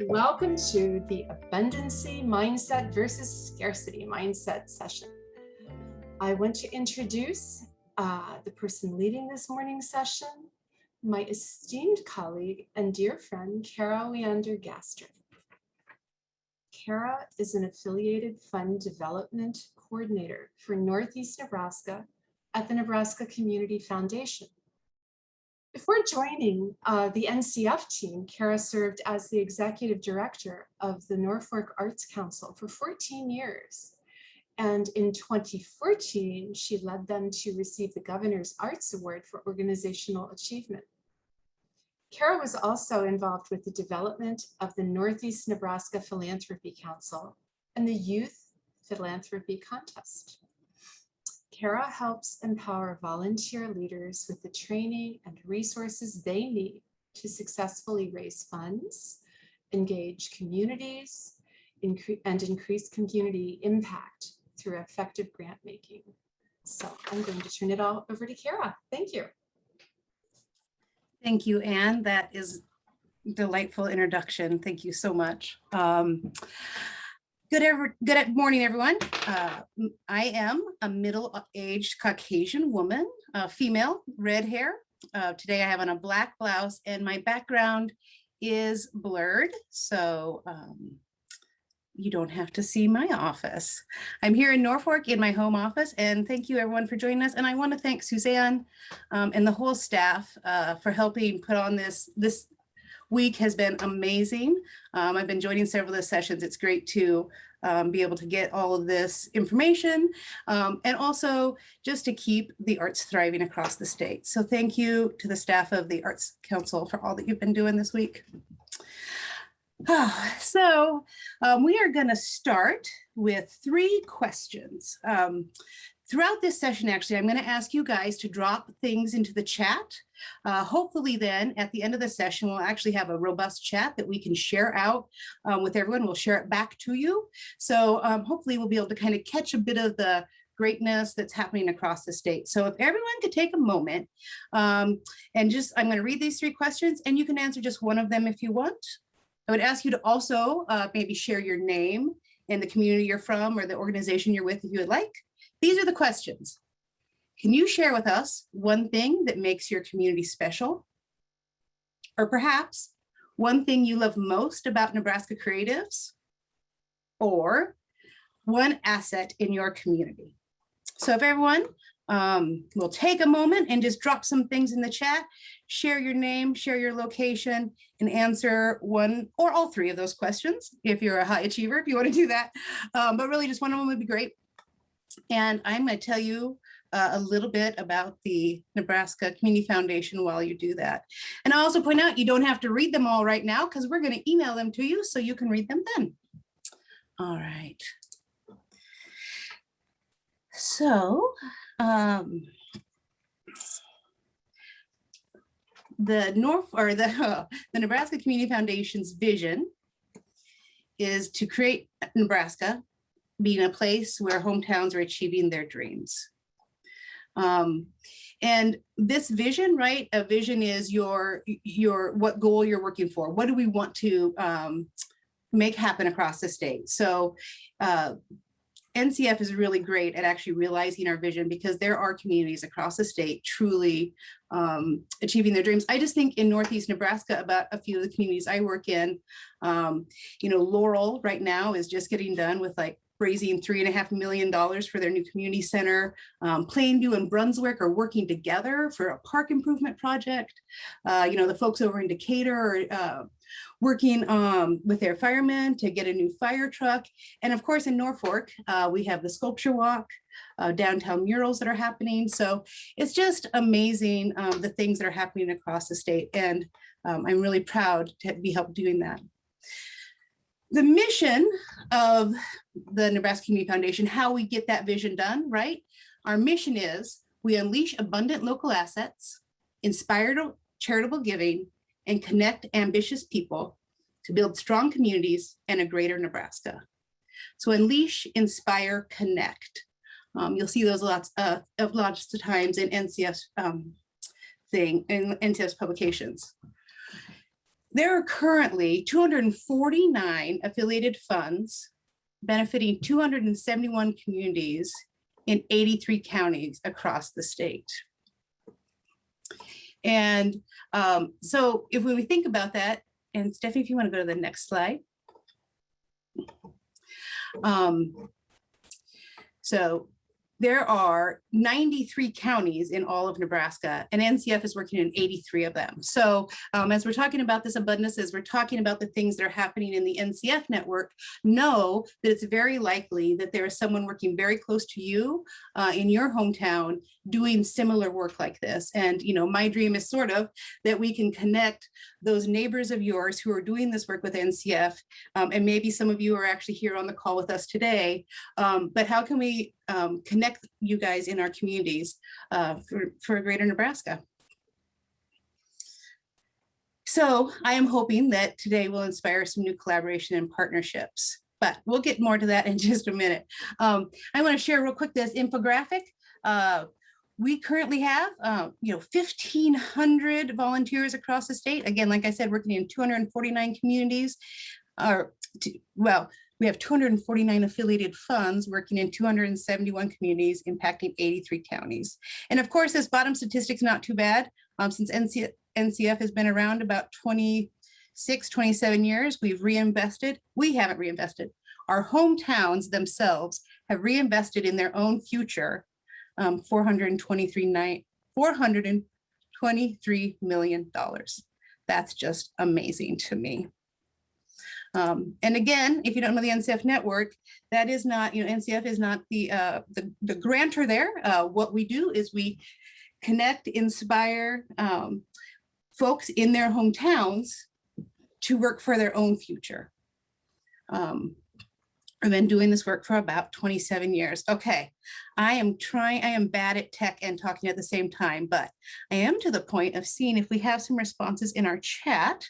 Welcome to the Abundancy Mindset versus Scarcity Mindset session. I want to introduce the person leading this morning's session, my esteemed colleague and dear friend, Kara Weander-Gaster. Kara is an affiliated fund development coordinator for Northeast Nebraska at the Nebraska Community Foundation. Before joining the NCF team, Kara served as the executive director of the Norfolk Arts Council for 14 years. And in 2014, she led them to receive the Governor's Arts Award for Organizational Achievement. Kara was also involved with the development of the Northeast Nebraska Philanthropy Council and the Youth Philanthropy Contest. Kara helps empower volunteer leaders with the training and resources they need to successfully raise funds, engage communities, and increase community impact through effective grant making. So I'm going to turn it all over to Kara. Thank you. Thank you, Anne. That is a delightful introduction. Thank you so much. Good morning, everyone. I am a middle-aged Caucasian woman, female, red hair. Today I have on a black blouse and my background is blurred, so you don't have to see my office. I'm here in Norfolk in my home office, and thank you everyone for joining us. And I want to thank Suzanne and the whole staff for helping put on this week has been amazing. I've been joining several of the sessions. It's great to be able to get all of this information and also just to keep the arts thriving across the state. So thank you to the staff of the Arts Council for all that you've been doing this week. So we are going to start with 3 questions. Throughout this session, actually, I'm going to ask you guys to drop things into the chat. Hopefully then at the end of the session, we'll actually have a robust chat that we can share out with everyone. We'll share it back to you. So hopefully we'll be able to kind of catch a bit of the greatness that's happening across the state. So if everyone could take a moment and I'm going to read these 3 questions and you can answer just one of them if you want. I would ask you to also maybe share your name and the community you're from or the organization you're with if you would like. These are the questions. Can you share with us one thing that makes your community special? Or perhaps one thing you love most about Nebraska Creatives? Or one asset in your community? So if everyone will take a moment and just drop some things in the chat, share your name, share your location, and answer one or all 3 of those questions. If you're a high achiever, if you want to do that, but really just one of them would be great. And I'm going to tell you a little bit about the Nebraska Community Foundation while you do that. And I'll also point out you don't have to read them all right now because we're going to email them to you so you can read them then. All right. So the Nebraska Community Foundation's vision is to create Nebraska being a place where hometowns are achieving their dreams. And this vision, right? A vision is your what goal you're working for. What do we want to make happen across the state? So NCF is really great at actually realizing our vision because there are communities across the state truly achieving their dreams. I just think in Northeast Nebraska about a few of the communities I work in, Laurel right now is just getting done with like raising $3.5 million for their new community center. Plainview and Brunswick are working together for a park improvement project. The folks over in Decatur are working with their firemen to get a new fire truck. And of course, in Norfolk, we have the sculpture walk, downtown murals that are happening. So it's just amazing the things that are happening across the state. And I'm really proud to be helped doing that. The mission of the Nebraska Community Foundation, how we get that vision done, right? Our mission is we unleash abundant local assets, inspire charitable giving, and connect ambitious people to build strong communities and a greater Nebraska. So unleash, inspire, connect. You'll see those lots of times in NCF's NCF's publications. There are currently 249 affiliated funds benefiting 271 communities in 83 counties across the state. And so if we think about that, and Stephanie, if you want to go to the next slide. So there are 93 counties in all of Nebraska, and NCF is working in 83 of them. So as we're talking about this abundance, as we're talking about the things that are happening in the NCF network, know that it's very likely that there is someone working very close to you in your hometown doing similar work like this. And my dream is sort of that we can connect those neighbors of yours who are doing this work with NCF, and maybe some of you are actually here on the call with us today, but how can we connect you guys in our communities for greater Nebraska? So I am hoping that today will inspire some new collaboration and partnerships, but we'll get more to that in just a minute. I want to share real quick this infographic. We currently have 1,500 volunteers across the state. Again, like I said, working in 249 communities. We have 249 affiliated funds working in 271 communities, impacting 83 counties. And of course, this bottom statistic's not too bad. Since NCF has been around about 26, 27 years, we haven't reinvested. Our hometowns themselves have reinvested in their own future, $423 million. That's just amazing to me. And again, if you don't know the NCF network, that is not, NCF is not the grantor there. What we do is we connect, inspire folks in their hometowns to work for their own future. I've been doing this work for about 27 years. Okay, I am bad at tech and talking at the same time, but I am to the point of seeing if we have some responses in our chat.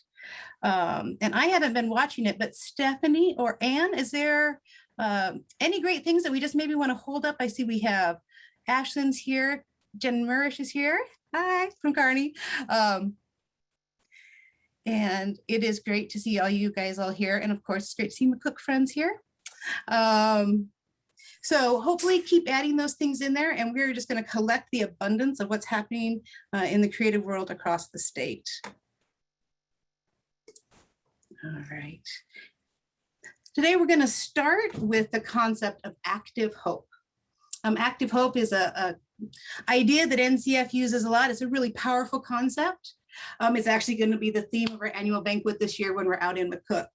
And I haven't been watching it, but Stephanie or Anne, is there any great things that we just maybe want to hold up? I see we have Ashlyn's here, Jen Murish is here. Hi, from Kearney. And it is great to see all you guys all here. And of course, it's great to see my cook friends here. So hopefully keep adding those things in there, and we're just going to collect the abundance of what's happening in the creative world across the state. All right. Today we're going to start with the concept of active hope. Active hope is a idea that NCF uses a lot. It's a really powerful concept. It's actually going to be the theme of our annual banquet this year when we're out in McCook.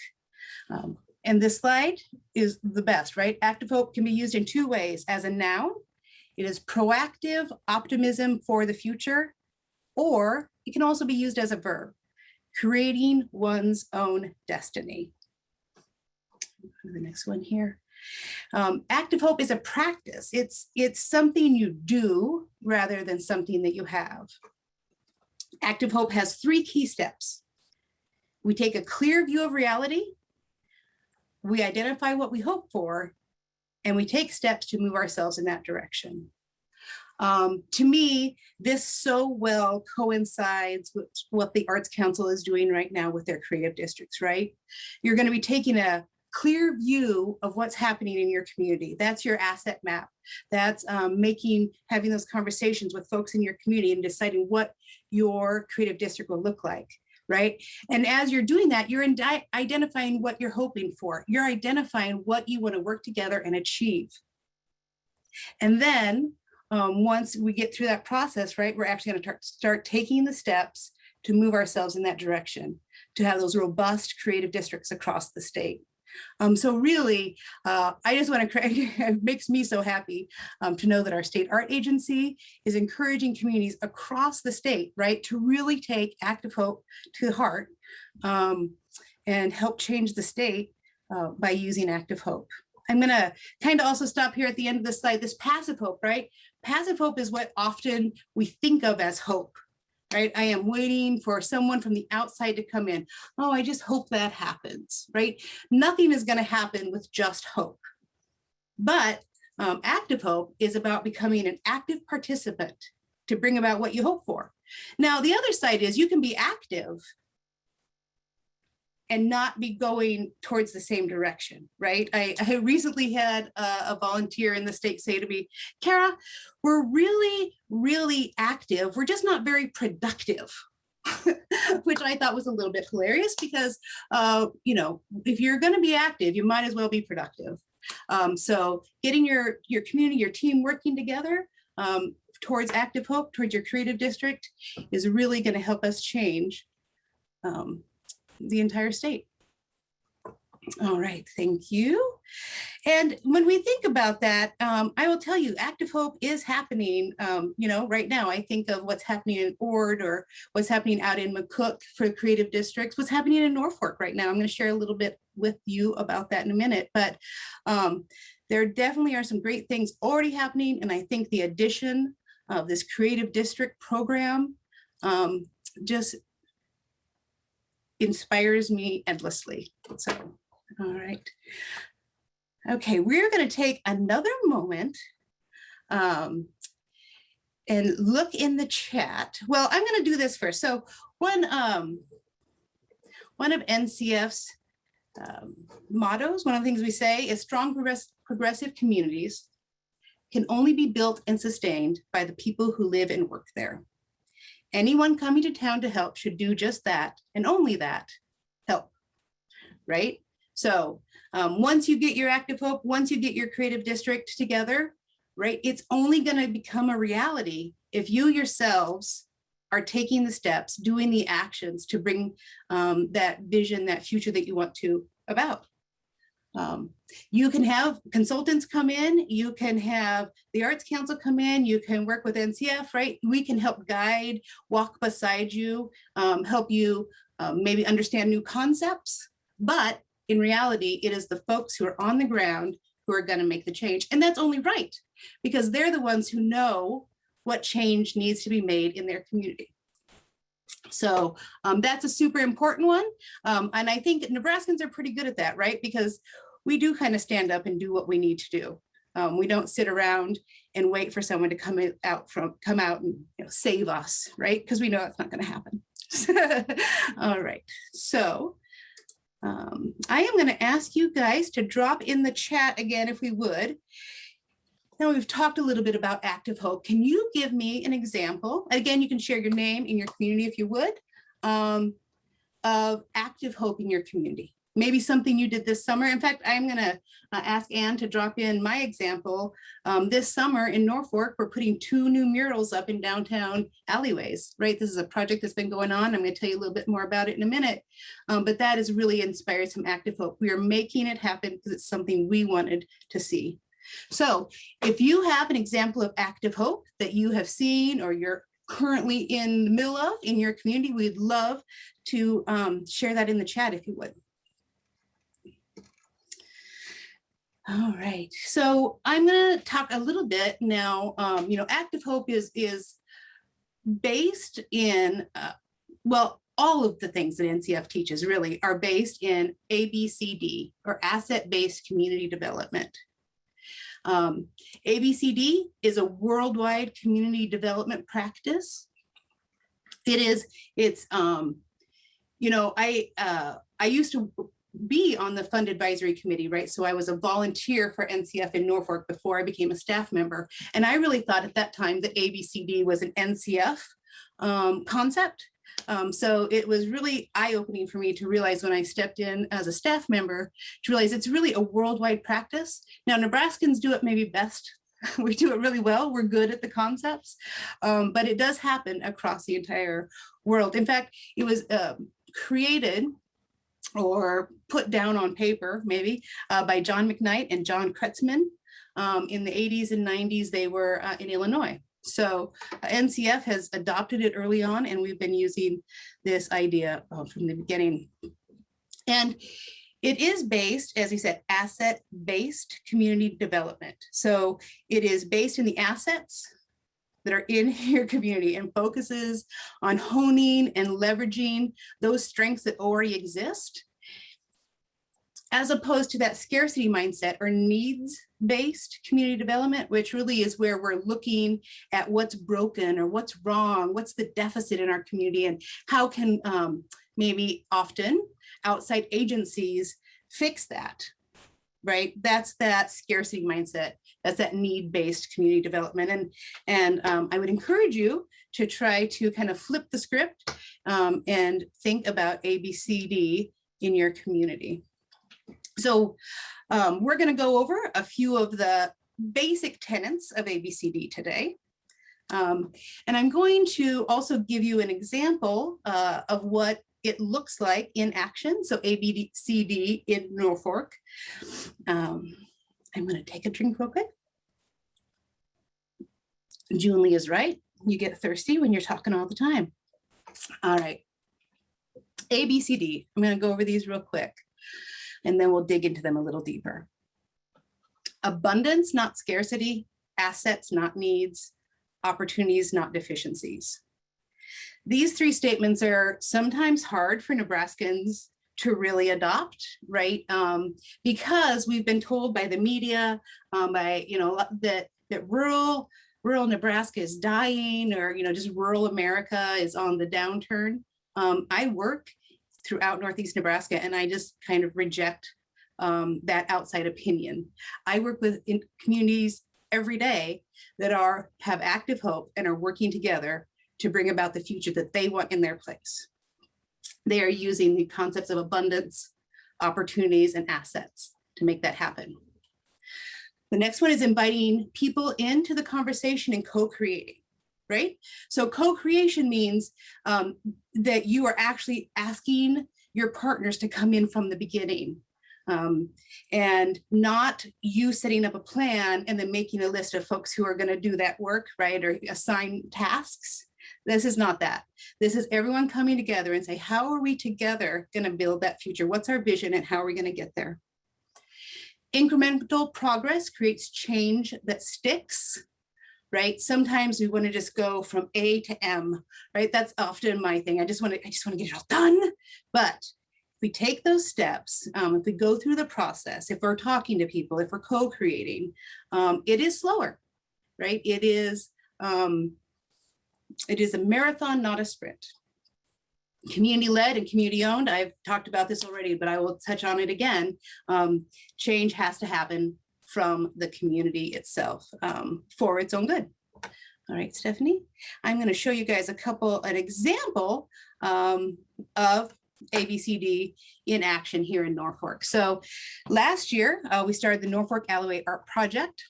And this slide is the best, right? Active hope can be used in two ways. As a noun, it is proactive optimism for the future, or it can also be used as a verb, creating one's own destiny. The next one here. Active hope is a practice. It's something you do rather than something that you have. Active hope has three key steps. We take a clear view of reality, we identify what we hope for, and we take steps to move ourselves in that direction. To me, this so well coincides with what the Arts Council is doing right now with their creative districts, right? You're going to be taking a clear view of what's happening in your community. That's your asset map. That's having those conversations with folks in your community and deciding what your creative district will look like, right? And as you're doing that, you're identifying what you're hoping for. You're identifying what you want to work together and achieve. And then once we get through that process, right, we're actually going to start taking the steps to move ourselves in that direction, to have those robust creative districts across the state. So really, I just want to, it makes me so happy to know that our state art agency is encouraging communities across the state, right, to really take active hope to heart and help change the state by using active hope. I'm going to kind of also stop here at the end of the slide, this passive hope, right? Passive hope is what often we think of as hope, right? I am waiting for someone from the outside to come in. Oh, I just hope that happens, right? Nothing is going to happen with just hope. But active hope is about becoming an active participant to bring about what you hope for. Now, the other side is you can be active and not be going towards the same direction, right? I recently had a volunteer in the state say to me, Kara, we're really, really active. We're just not very productive, which I thought was a little bit hilarious because, you know, if you're going to be active, you might as well be productive. So getting your community, your team working together towards Active Hope, towards your creative district is really going to help us change the entire state. All right, thank you. And when we think about that, I will tell you, Active Hope is happening, you know, right now. I think of what's happening in Ord or what's happening out in McCook for creative districts, what's happening in Norfolk right now. I'm going to share a little bit with you about that in a minute, but there definitely are some great things already happening. And I think the addition of this creative district program just inspires me endlessly. So, all right. Okay, we're going to take another moment and look in the chat. Well, I'm going to do this first. So one of NCF's mottos, one of the things we say is strong progressive communities can only be built and sustained by the people who live and work there. Anyone coming to town to help should do just that, and only that, help, right? So once you get your Active Hope, once you get your creative district together, right, it's only going to become a reality if you yourselves are taking the steps, doing the actions to bring that vision, that future that you want to about. You can have consultants come in, you can have the Arts Council come in, you can work with NCF, right? We can help guide, walk beside you, help you maybe understand new concepts, but in reality, it is the folks who are on the ground who are going to make the change. And that's only right, because they're the ones who know what change needs to be made in their community. So that's a super important one. And I think Nebraskans are pretty good at that, right? Because we do kind of stand up and do what we need to do. We don't sit around and wait for someone to come out and save us, right? Because we know that's not going to happen. All right. So I am going to ask you guys to drop in the chat again, if we would. Now we've talked a little bit about Active Hope. Can you give me an example? Again, you can share your name in your community if you would, of Active Hope in your community. Maybe something you did this summer. In fact, I'm going to ask Anne to drop in my example. This summer in Norfolk, we're putting 2 new murals up in downtown alleyways, right? This is a project that's been going on. I'm going to tell you a little bit more about it in a minute, but that has really inspired some Active Hope. We are making it happen because it's something we wanted to see. So if you have an example of Active Hope that you have seen or you're currently in the middle of in your community, we'd love to share that in the chat if you would. All right, so I'm going to talk a little bit now. Active Hope is based in, well, all of the things that NCF teaches really are based in ABCD, or asset-based community development. ABCD is a worldwide community development practice. I used to be on the fund advisory committee, right? So I was a volunteer for NCF in Norfolk before I became a staff member. And I really thought at that time that ABCD was an NCF concept. So it was really eye-opening for me to realize when I stepped in as a staff member, to realize it's really a worldwide practice. Now, Nebraskans do it maybe best. We do it really well. We're good at the concepts, but it does happen across the entire world. In fact, it was created or put down on paper, maybe, by John McKnight and John Kretzman. In the 80s and 90s, they were in Illinois. So NCF has adopted it early on, and we've been using this idea from the beginning. And it is based, as we said, asset-based community development. So it is based in the assets that are in your community and focuses on honing and leveraging those strengths that already exist, as opposed to that scarcity mindset or needs-based community development, which really is where we're looking at what's broken or what's wrong, what's the deficit in our community, and how can outside agencies fix that, right? That's that scarcity mindset. That's that need-based community development. And I would encourage you to try to kind of flip the script and think about ABCD in your community. So we're going to go over a few of the basic tenets of ABCD today. And I'm going to also give you an example of what it looks like in action. So ABCD in Norfolk. I'm going to take a drink real quick. Julie is right. You get thirsty when you're talking all the time. All right. ABCD. I'm going to go over these real quick, and then we'll dig into them a little deeper. Abundance, not scarcity. Assets, not needs. Opportunities, not deficiencies. These three statements are sometimes hard for Nebraskans to really adopt, right? Because we've been told by the media, that rural Nebraska is dying, or just rural America is on the downturn. I work throughout Northeast Nebraska, and I just kind of reject that outside opinion. I work with communities every day that have active hope and are working together to bring about the future that they want in their place. They are using the concepts of abundance, opportunities, and assets to make that happen. The next one is inviting people into the conversation and co-creating, right? So co-creation means that you are actually asking your partners to come in from the beginning. And not you setting up a plan and then making a list of folks who are going to do that work, right? Or assign tasks. This is not that. This is everyone coming together and say, how are we together going to build that future? What's our vision and how are we going to get there? Incremental progress creates change that sticks, right? Sometimes we want to just go from A to M, right? That's often my thing. I just want to get it all done. But if we take those steps, if we go through the process, if we're talking to people, if we're co-creating, it is slower, right? It is a marathon, not a sprint. Community-led and community-owned, I've talked about this already, but I will touch on it again. Change has to happen from the community itself for its own good. All right, Stephanie, I'm going to show you guys an example of ABCD in action here in Norfolk. So last year, we started the Norfolk Alleyway Art Project.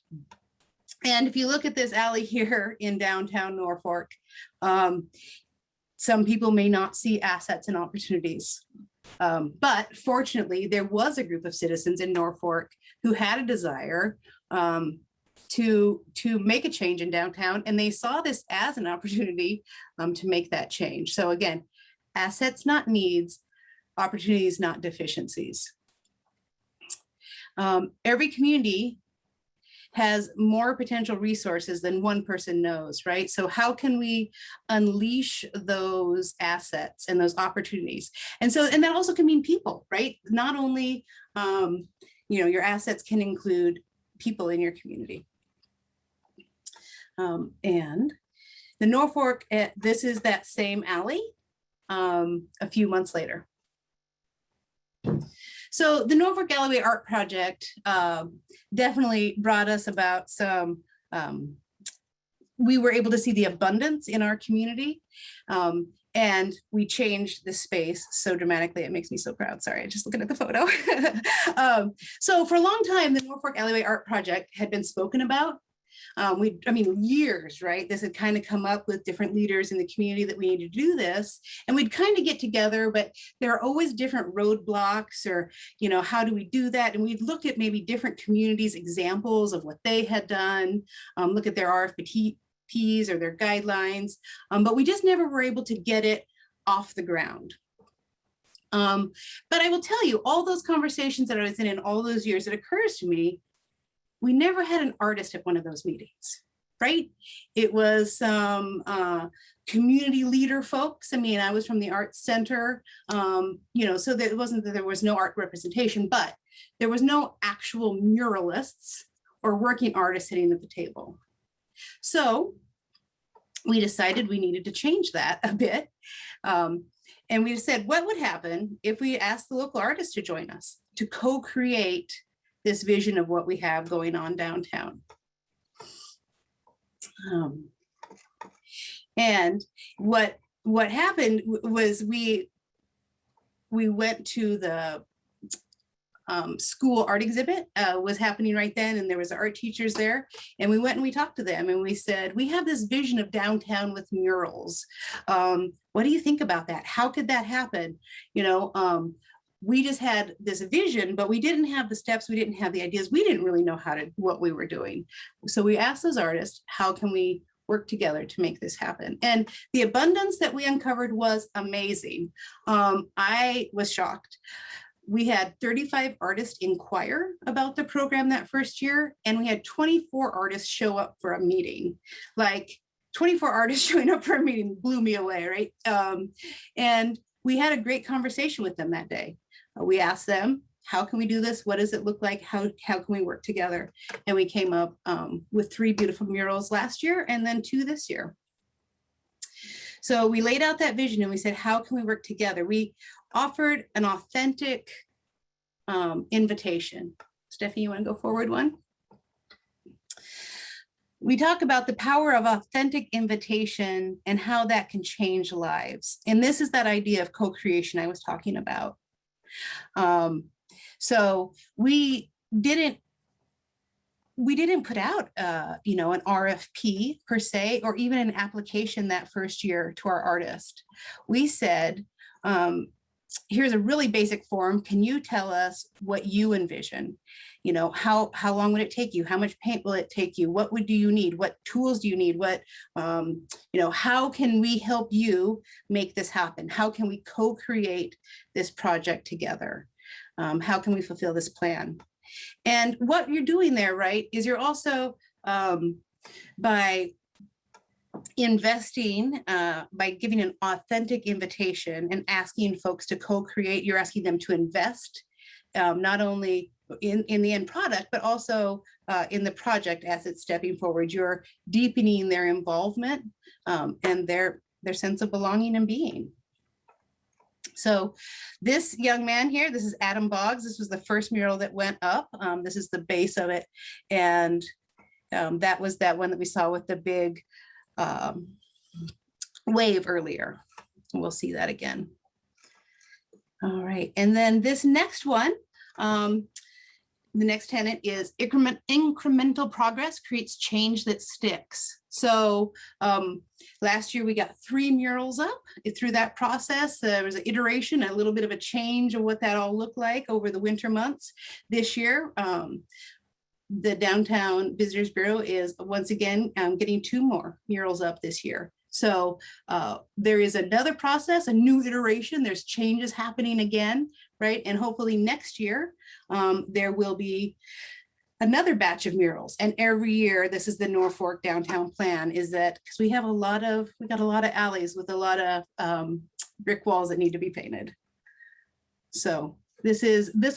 And if you look at this alley here in downtown Norfolk, some people may not see assets and opportunities. But fortunately, there was a group of citizens in Norfolk who had a desire to make a change in downtown, and they saw this as an opportunity to make that change. So again, assets, not needs, opportunities, not deficiencies. Every community has more potential resources than one person knows, right? So how can we unleash those assets and those opportunities? And that also can mean people, right? Not only, your assets can include people in your community. And the Norfolk, this is that same alley a few months later. So the Norfolk Alleyway Art Project definitely brought us about some, we were able to see the abundance in our community, and we changed the space so dramatically. It makes me so proud. Sorry, just looking at the photo. So for a long time, the Norfolk Alleyway Art Project had been spoken about. Years, right? This had kind of come up with different leaders in the community that we need to do this. And we'd kind of get together, but there are always different roadblocks or, how do we do that? And we'd look at maybe different communities, examples of what they had done, look at their RFPs or their guidelines, but we just never were able to get it off the ground. But I will tell you, all those conversations that I was in all those years, it occurs to me, we never had an artist at one of those meetings, right? It was some community leader folks. I was from the Arts Center, so that it wasn't that there was no art representation, but there was no actual muralists or working artists sitting at the table. So we decided we needed to change that a bit. And we said, what would happen if we asked the local artists to join us to co-create this vision of what we have going on downtown? And what happened was we went to the school art exhibit was happening right then, and there was art teachers there, and we went and we talked to them and we said, we have this vision of downtown with murals. What do you think about that? How could that happen? You know, we just had this vision, but we didn't have the steps, we didn't have the ideas, we didn't really know what we were doing. So we asked those artists, how can we work together to make this happen? And the abundance that we uncovered was amazing. I was shocked. We had 35 artists inquire about the program that first year, and we had 24 artists show up for a meeting. Like 24 artists showing up for a meeting blew me away, right? And we had a great conversation with them that day. We asked them, how can we do this? What does it look like? How can we work together? And we came up with 3 beautiful murals last year and then 2 this year. So we laid out that vision and we said, how can we work together? We offered an authentic invitation. Stephanie, you want to go forward one? We talk about the power of authentic invitation and how that can change lives. And this is that idea of co-creation I was talking about. So we didn't put out, you know, an RFP per se, or even an application that first year to our artist. We said, here's a really basic form. Can you tell us what you envision? You know, how long would it take you? How much paint will it take you? What do you need? What tools do you need? What, you know, how can we help you make this happen? How can we co-create this project together? How can we fulfill this plan? And what you're doing there, right, is you're also, by investing, by giving an authentic invitation and asking folks to co-create, you're asking them to invest, not only in the end product, but also in the project as it's stepping forward. You're deepening their involvement and their sense of belonging and being. So this young man here, this is Adam Boggs. This was the first mural that went up. This is the base of it. And that was that one that we saw with the big wave earlier. We'll see that again. All right. And then this next one, the next tenet is incremental progress creates change that sticks. So last year we got 3 murals up. Through that process, there was an iteration, a little bit of a change of what that all looked like over the winter months. This year, the Downtown Visitors Bureau is once again getting 2 more murals up this year. So there is another process, a new iteration. There's changes happening again, right? And hopefully next year, there will be another batch of murals. And every year, this is the Norfolk downtown plan, is that because we got a lot of alleys with a lot of brick walls that need to be painted. So this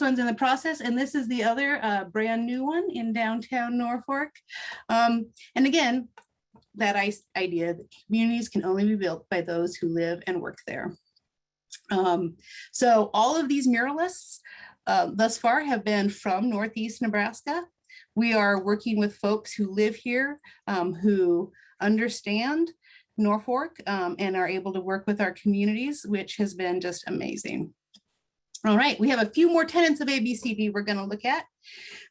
one's in the process, and this is the other brand new one in downtown Norfolk. And again, that idea that communities can only be built by those who live and work there. So all of these muralists thus far have been from Northeast Nebraska. We are working with folks who live here, who understand Norfolk and are able to work with our communities, which has been just amazing. All right, we have a few more tenets of ABCD we're going to look at.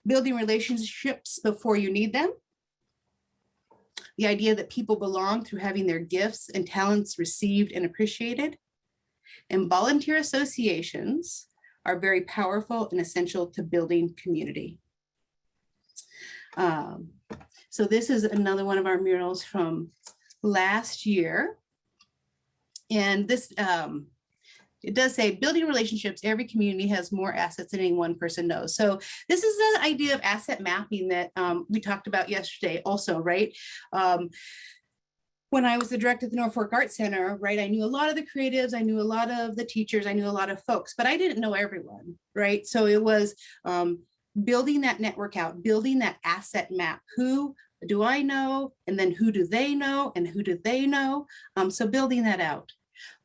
Building relationships before you need them. The idea that people belong through having their gifts and talents received and appreciated. And volunteer associations are very powerful and essential to building community. So this is another one of our murals from last year. And this, it does say building relationships, every community has more assets than any one person knows. So this is the idea of asset mapping that we talked about yesterday also, right? When I was the director of the Norfolk Art Center, right, I knew a lot of the creatives, I knew a lot of the teachers, I knew a lot of folks, but I didn't know everyone, right? So it was building that network out, building that asset map. Who do I know? And then who do they know? And who do they know? So building that out.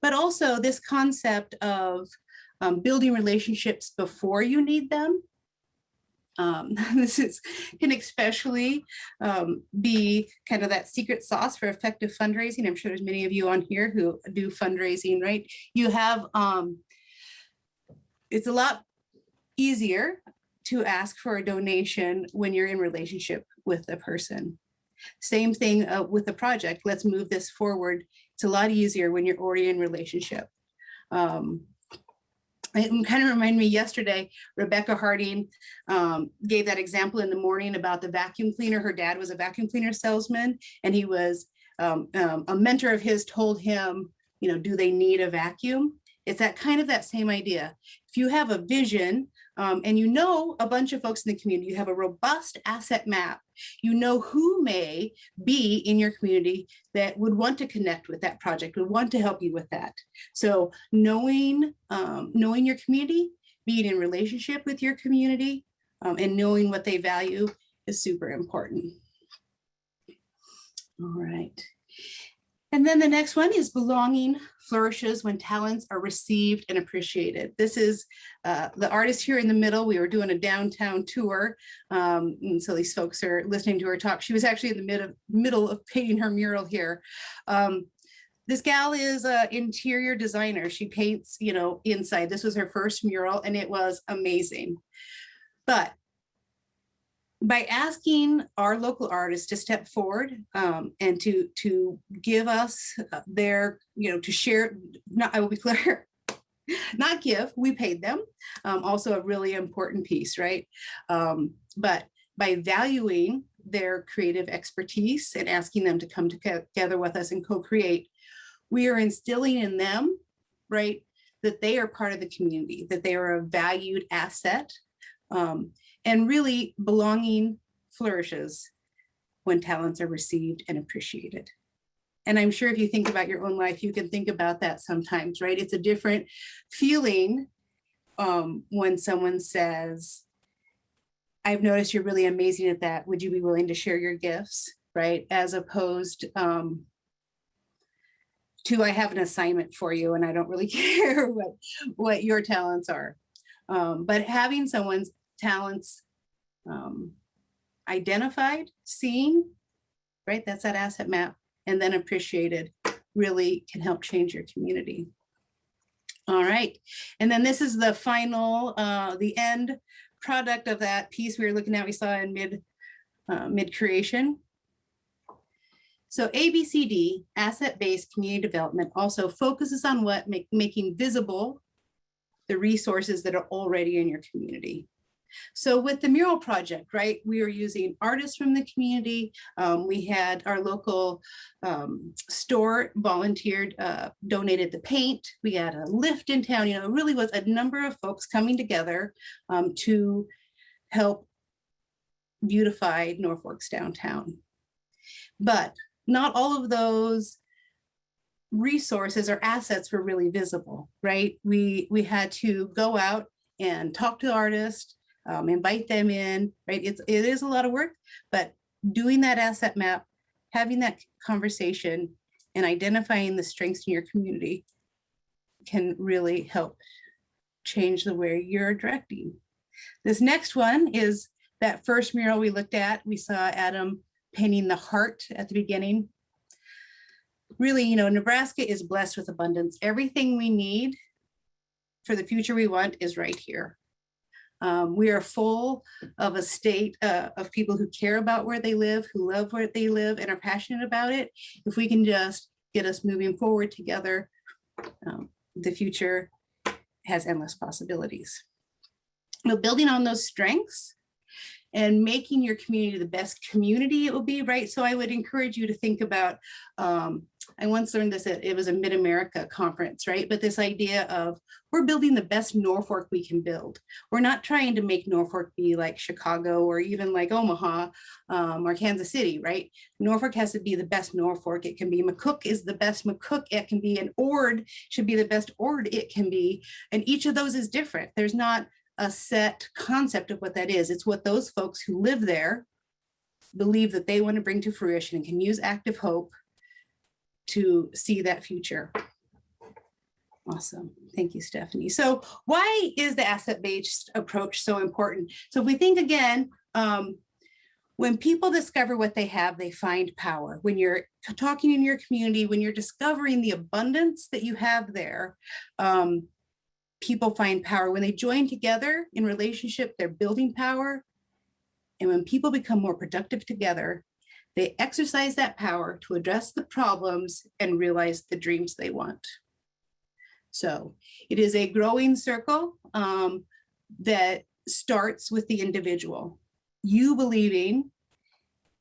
but also this concept of building relationships before you need them. This can especially be kind of that secret sauce for effective fundraising. I'm sure there's many of you on here who do fundraising, right? You have, it's a lot easier to ask for a donation when you're in relationship with a person. Same thing with the project. Let's move this forward. It's a lot easier when you're already in relationship. It kind of reminded me yesterday, Rebecca Harding gave that example in the morning about the vacuum cleaner. Her dad was a vacuum cleaner salesman, and he was, a mentor of his told him, you know, do they need a vacuum? It's that kind of that same idea. If you have a vision and you know a bunch of folks in the community, you have a robust asset map, you know who may be in your community that would want to connect with that project, would want to help you with that. So knowing your community, being in relationship with your community, and knowing what they value is super important. All right. And then the next one is belonging flourishes when talents are received and appreciated. This is the artist here in the middle. We were doing a downtown tour. And so these folks are listening to her talk. She was actually in the middle of painting her mural here. This gal is an interior designer. She paints, you know, inside. This was her first mural and it was amazing. But by asking our local artists to step forward and to give us their, you know, to share, not, I will be clear, not give, we paid them. Also a really important piece, right? But by valuing their creative expertise and asking them to come together with us and co-create, we are instilling in them, right, that they are part of the community, that they are a valued asset. And really belonging flourishes when talents are received and appreciated. And I'm sure if you think about your own life, you can think about that sometimes, right? It's a different feeling when someone says, I've noticed you're really amazing at that. Would you be willing to share your gifts, right? As opposed to, I have an assignment for you and I don't really care what your talents are. But having someone's talents identified, seen, right? That's that asset map, and then appreciated really can help change your community. All right, and then this is the final, the end product of that piece we were looking at, we saw in mid creation. So ABCD, asset-based community development, also focuses on what making visible the resources that are already in your community. So with the mural project, right, we were using artists from the community. We had our local store volunteered, donated the paint. We had a lift in town. You know, it really was a number of folks coming together to help beautify Norfolk's downtown. But not all of those resources or assets were really visible, right? We had to go out and talk to artists, invite them in, right? It is a lot of work, but doing that asset map, having that conversation and identifying the strengths in your community can really help change the way you're directing. This next one is that first mural we looked at. We saw Adam painting the heart at the beginning. Really, you know, Nebraska is blessed with abundance. Everything we need for the future we want is right here. We are full of a state of people who care about where they live, who love where they live and are passionate about it. If we can just get us moving forward together, the future has endless possibilities. Now, building on those strengths and making your community the best community it will be, right? So I would encourage you to think about, I once learned this it was a Mid-America conference, right? But this idea of we're building the best Norfolk we can build. We're not trying to make Norfolk be like Chicago or even like Omaha or Kansas City, right? Norfolk has to be the best Norfolk it can be. McCook is the best McCook it can be. And Ord should be the best Ord it can be. And each of those is different. There's not a set concept of what that is. It's what those folks who live there believe that they want to bring to fruition and can use active hope to see that future. Awesome. Thank you, Stephanie. So why is the asset-based approach so important? So if we think again, when people discover what they have, they find power. When you're talking in your community, when you're discovering the abundance that you have there, people find power. When they join together in relationship, they're building power. And when people become more productive together, they exercise that power to address the problems and realize the dreams they want. So it is a growing circle that starts with the individual. You believing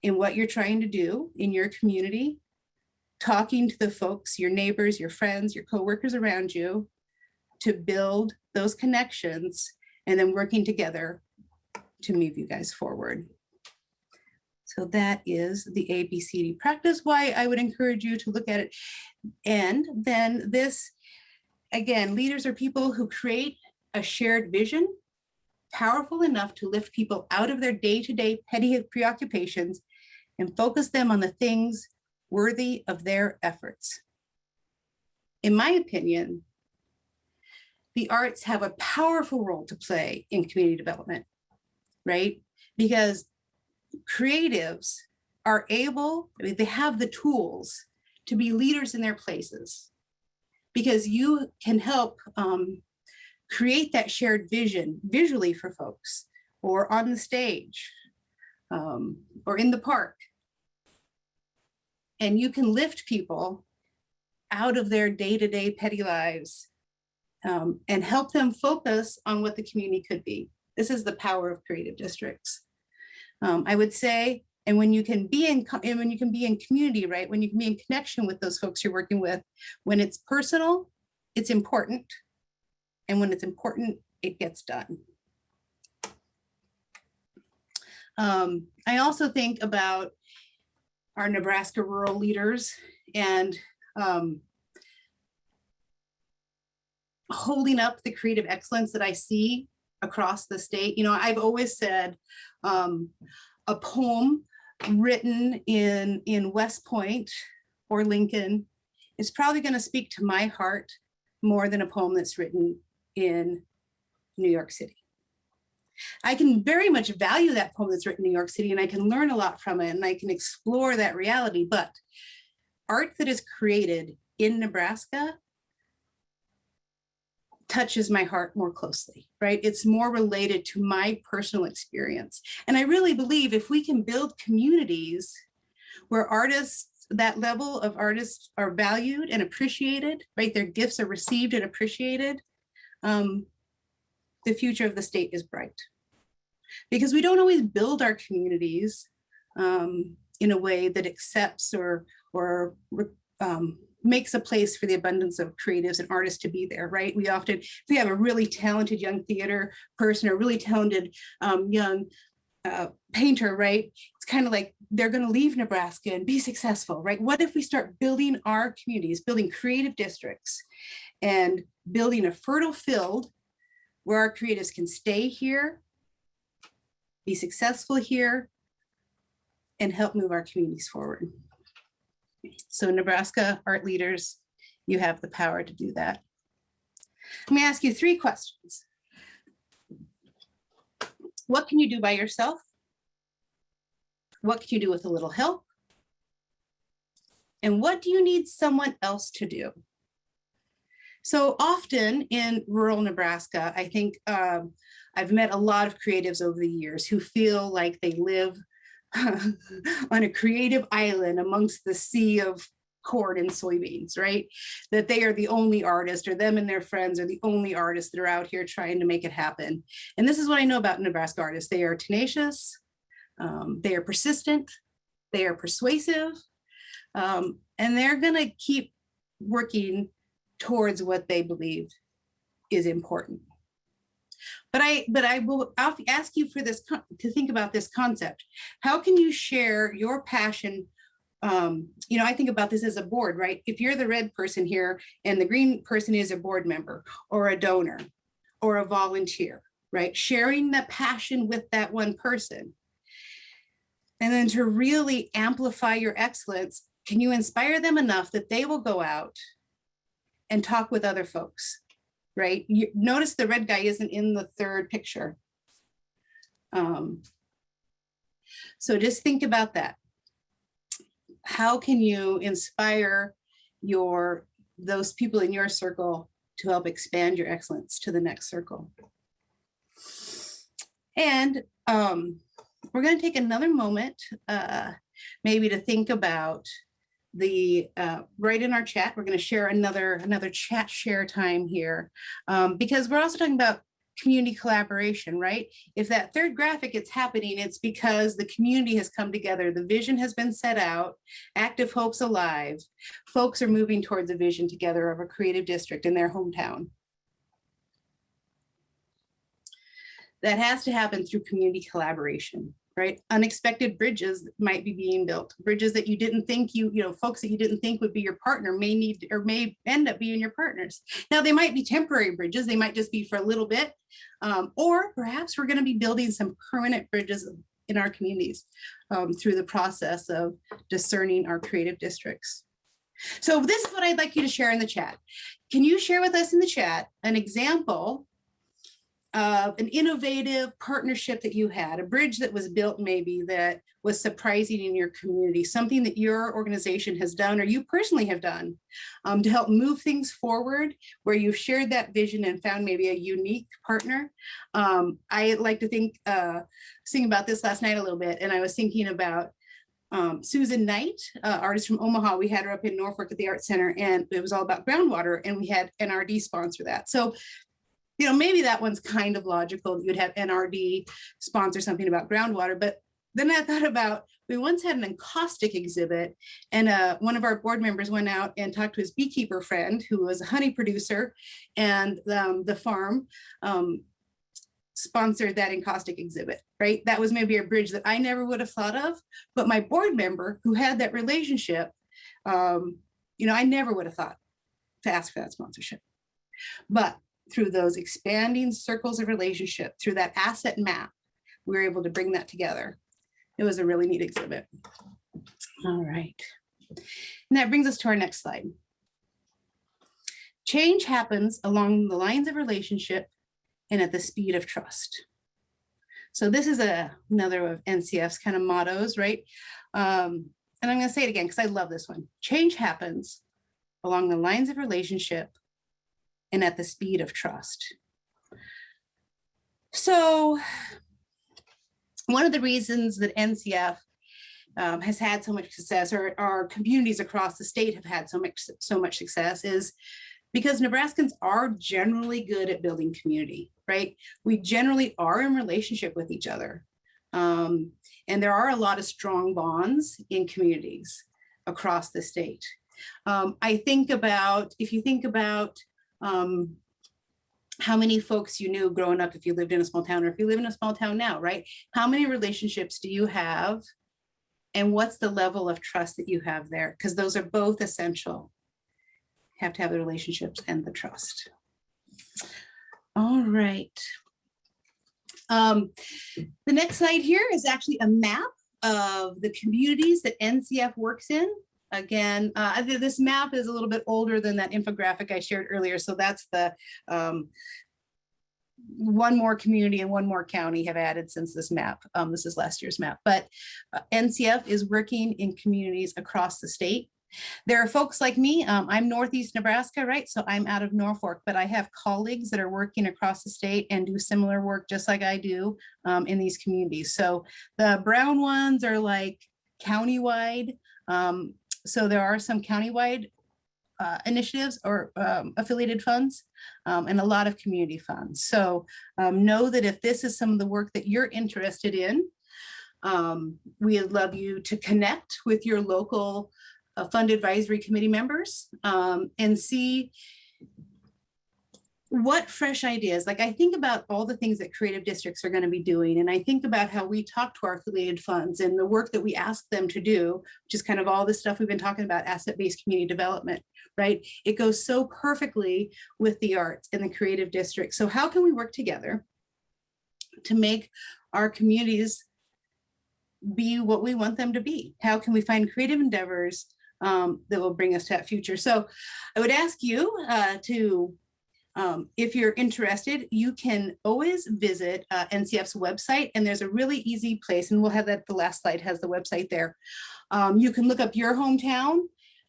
in what you're trying to do in your community, talking to the folks, your neighbors, your friends, your coworkers around you to build those connections, and then working together to move you guys forward. So that is the ABCD practice, why I would encourage you to look at it. And then this, again, leaders are people who create a shared vision, powerful enough to lift people out of their day-to-day petty preoccupations and focus them on the things worthy of their efforts. In my opinion, the arts have a powerful role to play in community development, right? Because creatives are able, I mean, they have the tools to be leaders in their places, because you can help create that shared vision visually for folks, or on the stage, or in the park. And you can lift people out of their day-to-day petty lives and help them focus on what the community could be. This is the power of creative districts. I would say, and when you can be in community, right? When you can be in connection with those folks you're working with, when it's personal, it's important. And when it's important, it gets done. I also think about our Nebraska rural leaders and holding up the creative excellence that I see across the state. You know, I've always said a poem written in West Point or Lincoln is probably going to speak to my heart more than a poem that's written in New York City. I can very much value that poem that's written in New York City, and I can learn a lot from it, and I can explore that reality. But art that is created in Nebraska touches my heart more closely, right? It's more related to my personal experience. And I really believe if we can build communities where artists, that level of artists are valued and appreciated, right? Their gifts are received and appreciated, the future of the state is bright. Because we don't always build our communities in a way that accepts or makes a place for the abundance of creatives and artists to be there, right? We often, if we have a really talented young theater person or really talented young painter, right? It's kind of like they're going to leave Nebraska and be successful, right? What if we start building our communities, building creative districts, and building a fertile field where our creatives can stay here, be successful here, and help move our communities forward. So Nebraska art leaders, you have the power to do that. Let me ask you 3 questions. What can you do by yourself? What can you do with a little help? And what do you need someone else to do? So often in rural Nebraska, I think I've met a lot of creatives over the years who feel like they live on a creative island amongst the sea of corn and soybeans, right? That they are the only artist, or them and their friends are the only artists that are out here trying to make it happen. And this is what I know about Nebraska artists. They are tenacious, they are persistent, they are persuasive, and they're gonna keep working towards what they believe is important. But I'll ask you for this to think about this concept. How can you share your passion? You know, I think about this as a board, right? If you're the red person here and the green person is a board member or a donor or a volunteer, right? Sharing the passion with that one person. And then to really amplify your excellence, can you inspire them enough that they will go out and talk with other folks, right? You notice the red guy isn't in the third picture. So just think about that. How can you inspire those people in your circle to help expand your excellence to the next circle? And we're going to take another moment, maybe to think about right in our chat. We're going to share another chat share time here, because we're also talking about community collaboration, right? If that third graphic is happening, it's because the community has come together. The vision has been set out. Active Hope's alive. Folks are moving towards a vision together of a creative district in their hometown. That has to happen through community collaboration, right? Unexpected bridges might be being built. Bridges that you didn't think folks that you didn't think would be your partner may end up being your partners. Now, they might be temporary bridges. They might just be for a little bit. Or perhaps we're going to be building some permanent bridges in our communities through the process of discerning our creative districts. So this is what I'd like you to share in the chat. Can you share with us in the chat an example of an innovative partnership that you had, a bridge that was built maybe that was surprising in your community, something that your organization has done or you personally have done to help move things forward, where you've shared that vision and found maybe a unique partner? I like to think, sing about this last night a little bit, and I was thinking about Susan Knight, artist from Omaha. We had her up in Norfolk at the Art Center, and it was all about groundwater, and we had NRD sponsor that. So maybe that one's kind of logical that you'd have NRD sponsor something about groundwater. But then I thought about, we once had an encaustic exhibit, and one of our board members went out and talked to his beekeeper friend who was a honey producer, and the farm sponsored that encaustic exhibit, right? That was maybe a bridge that I never would have thought of, but my board member who had that relationship, I never would have thought to ask for that sponsorship. But through those expanding circles of relationship, through that asset map, we were able to bring that together. It was a really neat exhibit. All right. And that brings us to our next slide. Change happens along the lines of relationship and at the speed of trust. So this is another of NCF's kind of mottos, right? And I'm going to say it again because I love this one. Change happens along the lines of relationship and at the speed of trust. So one of the reasons that NCF has had so much success, or our communities across the state have had so much success, is because Nebraskans are generally good at building community, right? We generally are in relationship with each other. And there are a lot of strong bonds in communities across the state. I think about, if you think about how many folks you knew growing up if you lived in a small town, or if you live in a small town now, right? How many relationships do you have? And what's the level of trust that you have there? Because those are both essential. You have to have the relationships and the trust. All right. The next slide here is actually a map of the communities that NCF works in. Again, this map is a little bit older than that infographic I shared earlier. So that's the one more community and one more county have added since this map. This is last year's map, but NCF is working in communities across the state. There are folks like me. I'm Northeast Nebraska, right? So I'm out of Norfolk, but I have colleagues that are working across the state and do similar work just like I do in these communities. So the brown ones are like countywide. So there are some countywide initiatives or affiliated funds and a lot of community funds. So know that if this is some of the work that you're interested in, we would love you to connect with your local fund advisory committee members and see what fresh ideas. Like I think about all the things that creative districts are going to be doing, and I think about how we talk to our affiliated funds and the work that we ask them to do, which is kind of all the stuff we've been talking about, asset-based community development, right? It goes so perfectly with the arts and the creative district. So how can we work together to make our communities be what we want them to be? How can we find creative endeavors that will bring us to that future. So I would ask you if you're interested, you can always visit NCF's website, and there's a really easy place, and we'll have that, the last slide has the website there. You can look up your hometown,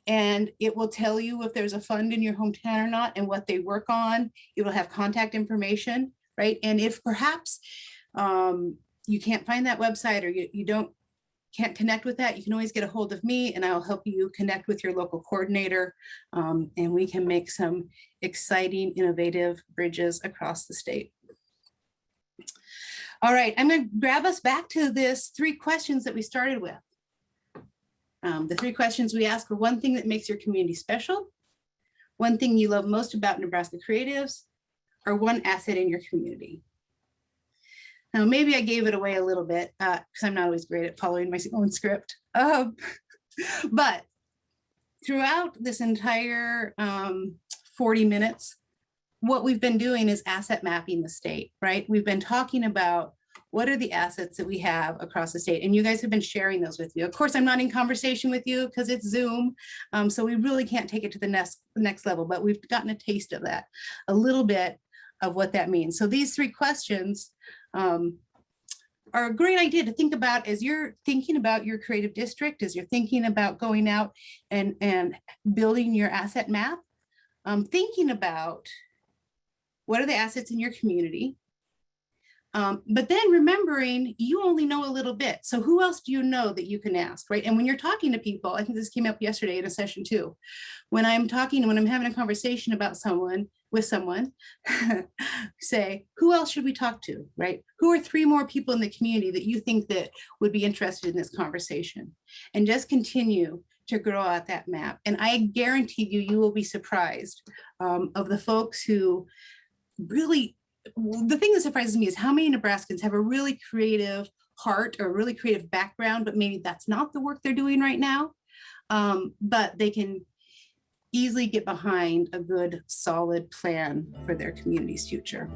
and it will tell you if there's a fund in your hometown or not and what they work on. It will have contact information, right? And if perhaps you can't find that website, or you can't connect with that, you can always get a hold of me, and I'll help you connect with your local coordinator, and we can make some exciting, innovative bridges across the state. All right, I'm going to grab us back to this 3 questions that we started with. The 3 questions we asked were: one thing that makes your community special, one thing you love most about Nebraska Creatives, or one asset in your community. Now, maybe I gave it away a little bit because I'm not always great at following my own script. But throughout this entire 40 minutes, what we've been doing is asset mapping the state, right? We've been talking about what are the assets that we have across the state, and you guys have been sharing those with you. Of course, I'm not in conversation with you because it's Zoom, so we really can't take it to the next level, but we've gotten a taste of that, a little bit of what that means. So these 3 questions are a great idea to think about as you're thinking about your creative district, as you're thinking about going out and building your asset map, thinking about what are the assets in your community, but then remembering you only know a little bit. So who else do you know that you can ask, right? And when you're talking to people, I think this came up yesterday in a session too, when I'm having a conversation about with someone, say, who else should we talk to, right? Who are 3 more people in the community that you think that would be interested in this conversation? And just continue to grow out that map. And I guarantee you will be surprised of the folks who really, the thing that surprises me is how many Nebraskans have a really creative heart or a really creative background, but maybe that's not the work they're doing right now. But they can easily get behind a good, solid plan for their community's future.